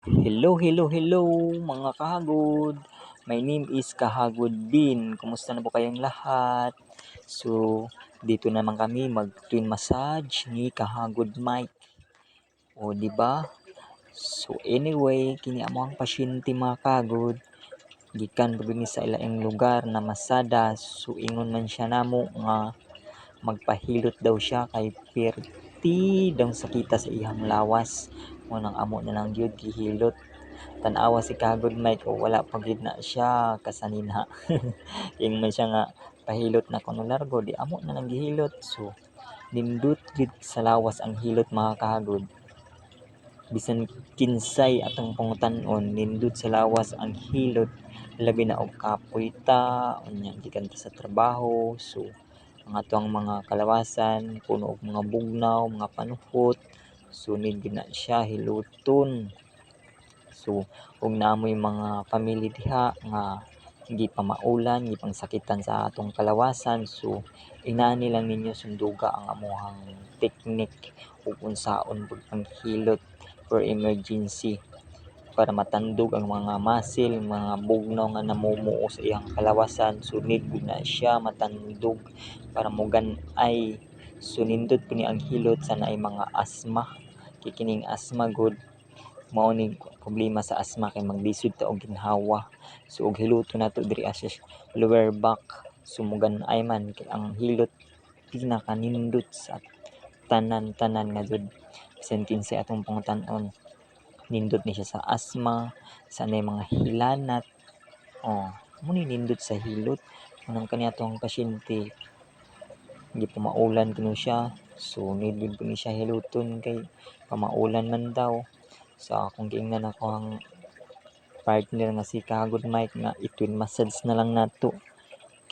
Hello mga kahagod. My name is Kahagod Bin. Kumusta na po kayong lahat? So, dito naman kami mag-twin massage ni Kahagod Mike. O, di ba? So, anyway, kini amo ang pasyente mga kahagod. Gikan po sa ilaing lugar na masada. So, ingon man siya namo nga magpahilot daw siya kay perti daw sakita sa ihang lawas. Mo nang amo na lang gyud gihilot. Tanawa si Kagod Mike o wala pa gid na siya kasaninha. Ing man siya nga pahilot na kuno largo di amo na lang gihilot. So nindot gid sa lawas ang hilot mga kahagod. Bisan kinsay atong pangutan-on nindot sa lawas ang hilot labi na og kapoy ta unya gikan ta sa trabaho. So ang atong mga kalawasan puno og mga bugnaw, mga panuhot. So need gid na siya hiluton. So ug naamoy mga family diha nga hindi pa maulan, hindi pang sakitan sa atong kalawasan. So inani lang ninyo sunduga ang amuhang technique ug unsaon pud ang hilot for emergency para matandog ang mga muscle, mga bugnaw nga namumuo sa iyang kalawasan. So need gud na siya matandog para mogan-ay. So nindot po ni ang hilot sa naay mga asthma. Kikining asthma good mao ni problema sa asthma kay maglisod ta og ginhawa. So og hiluton nato diri sa lower back. Sumugan ay man kay ang hilot pinakanindot sa tanan-tanan nga jud. Bisan kinsay atong pangutan-on nindot ni siya sa asthma, sa nay mga hilanat. Mo ni nindot sa hilot. Kanang kaniadtong pasyente di pa maulan kuno siya. So need gud ko ni siya hiluton kay pamaulan man daw. Sa akong giingnan ako ang partner nga si Kagod Mike nga i-twin massage na lang nato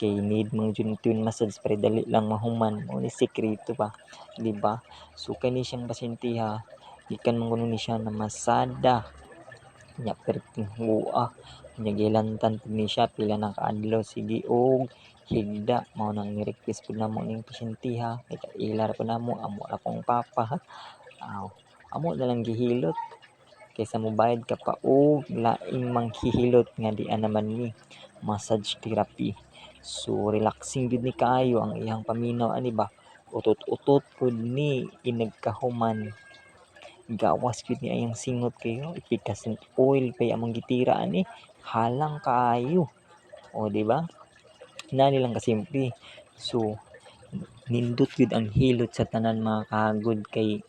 kay need mang jud twin massage para dali lang mahuman mo ni sekreto ba, di ba? So kani siyang pasyente ha gikan man kuno ni siya na masada nya perting huwa nya gilantan pud ni siya pila na kaadlaw sige og higda mao nang ni-request pud namo ning pasyente ha kay kailar pa namo amo akong papa ha. Amo na lang gihilot kaysa mobayad ka pa og laing manghihilot nga dian naman ni massage therapy. So relaxing gid ni kaayo ang iyang paminaw ani ba utot-utot pud ni inagkahuman gawas gid ni ayang singot kayo ipikasin oil kay among gitira ani halang kaayo o di ba na nilang kasimple. So nindot gid ang hilot sa tanan mga kahagod kay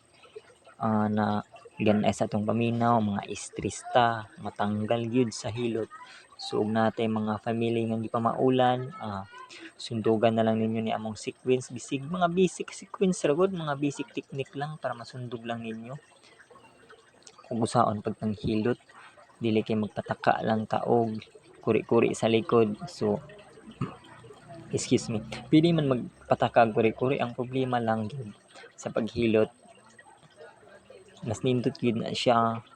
na gan-ay sa atong paminaw mga stress ta matanggal gyud sa hilot. So ug natay mga family nga di pa maulan sundugan na lang ninyo ni among sequence bisig mga basic sequence ra gud mga basic technique lang para masundog lang ninyo kung usaon pag hilot dili kay magpataka lang ta og kuri-kuri sa likod. So excuse me, pwede man magpataka og kuri-kuri ang problema lang gyud sa paghilot mas nindot gid na siya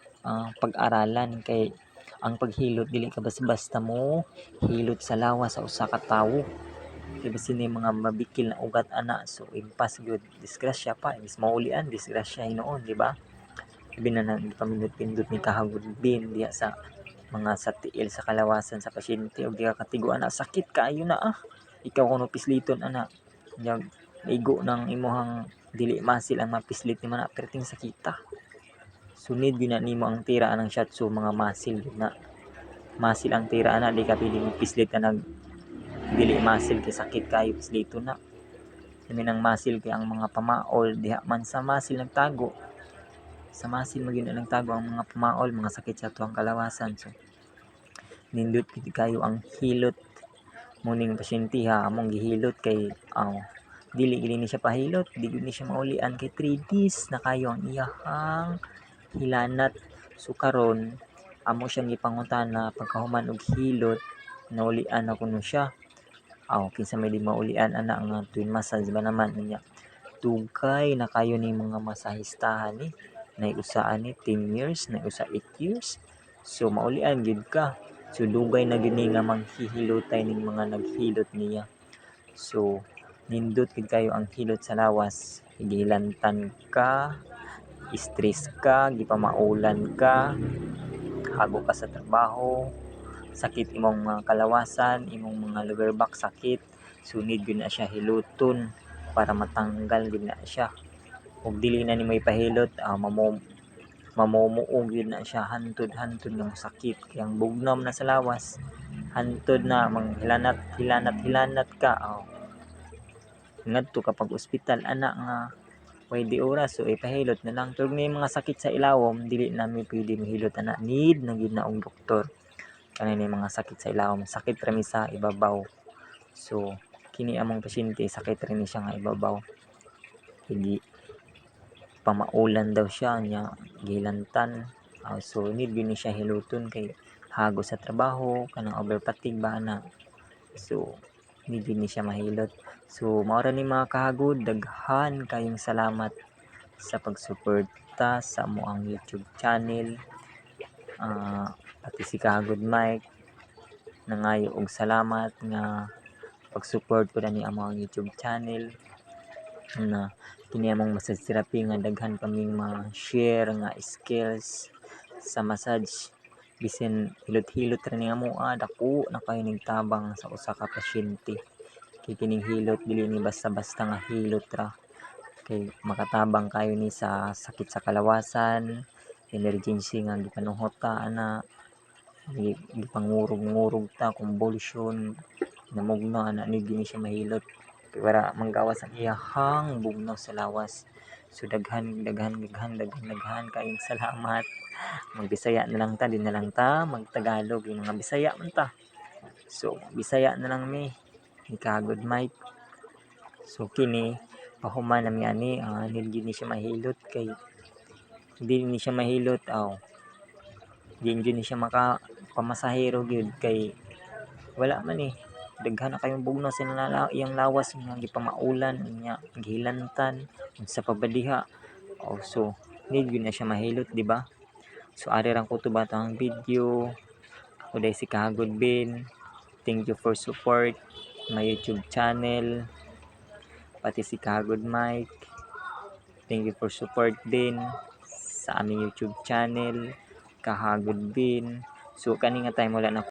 pag-aralan kay ang paghilot dili ka basta-basta mo hilot sa lawas sa usa ka tawo kay bisan ni mga mabikil na ugat ana. So impas gyud disgrasya pa is maulian disgrasya hinuon di ba? Labi na nang pamindot-pindot ni Kahagod Bin diha sa mga sa tiil sa kalawasan sa pasyente og di ka katigo ana sakit kaayo na ikaw kuno pisliton ana nya igo ng imuhang dili masil ang mapislit ni mana perting sakita. Sunid gina nimo ang tira anang shiatsu mga masil gid na masil ang tira ana di ka pili pislit ka nag dili masil kay sakit kayo pislito na kami ng masil kay ang mga pamaol diha man sa masil nagtago sa masil maging nagtago ang mga pamaol mga sakit sa tuwang kalawasan. So nindot gid kayo ang hilot muning pasyente ha among gihilot kay dili gid ni siya pahilot di gid ni siya maulian kay 3 days na kayo ang iyahang hilanat. So karon amo siyang gipangutana pagkahuman og hilot naulian na kuno siya kinsa may di maulian ana nga twin massage ba naman niya dugay na kayo ni mga masahistahan ni nay usa ani 10 years nay usa 8 years. So maulian gid ka so dugay na gid ni nga manghihilotay ning mga naghilot niya. So nindot gid kayo ang hilot sa lawas gilantan ka stress ka gipamaulan ka hago ka sa trabaho, sakit imong mga kalawasan, imong mga lower back sakit, so need gyud na siya hiluton para matanggal gyud na siya. Ug dili na nimo ipahilot, mamumuog yun na siya, hantod ng sakit. Kaya ang bugnaw na sa lawas, hantod na, hilanat ka. Ngadto kapag ospital, anak nga, pwede oras, so ipahilot na lang. Pero may mga sakit sa ilawom, dili namin pwede mahilot, anak. Need na yun na ang doktor. Kaya may mga sakit sa ilawom, sakit rami sa ibabaw. So, kini among pasyente, sakit rin siya nga ibabaw. Hindi, pamaulan daw siya niya gilantan, so need yun siya hiluton kay hago sa trabaho kanang over fatigue ba na, so need yun siya mahilot. So mao ra ni mga kahagod, daghan kayong salamat sa pagsuporta sa amoang YouTube channel. Pati si Kahagod Mike nangayo og salamat nga pag-support ko ni amoang YouTube channel na kini among massage therapy nga daghan kaming ma-share nga skills sa massage. Bisan hilot-hilot ra ni amo, dako na kayo nigtabang sa usa ka pasyente. Kay kining hilot dili ni basta-basta nga hilot ra, kay makatabang kayo ni sa sakit sa kalawasan, emergency nga gipanuhot ta ana, gipangurog-ngurog ta, convulsion, namugna ana, ni gini siya mahilot para manggawas ang iyahang bugnaw sa lawas. So daghan kayong salamat. Magbisaya na lang ta, di na lang ta magtagalog, yung mga Bisaya man ta. So Bisaya na lang mi ni Kahagod Mike. So kini pahuman nami ani, hindi ni siya mahilot kay hindi ni siya mahilot hindi ni siya maka pamasahero gyud kay wala man daghan na kayong bugnaw sa iyang lawas nga gipamaulan niya gihilantan sa pabadiha. So need yun na siya mahilot, di ba? So ari lang ko to batang video. Ako dahil si Kahagod Bin. Thank you for support my YouTube channel, pati si Kahagod Mike. Thank you for support din sa aming YouTube channel, Kahagod Bin. So kani nga time wala na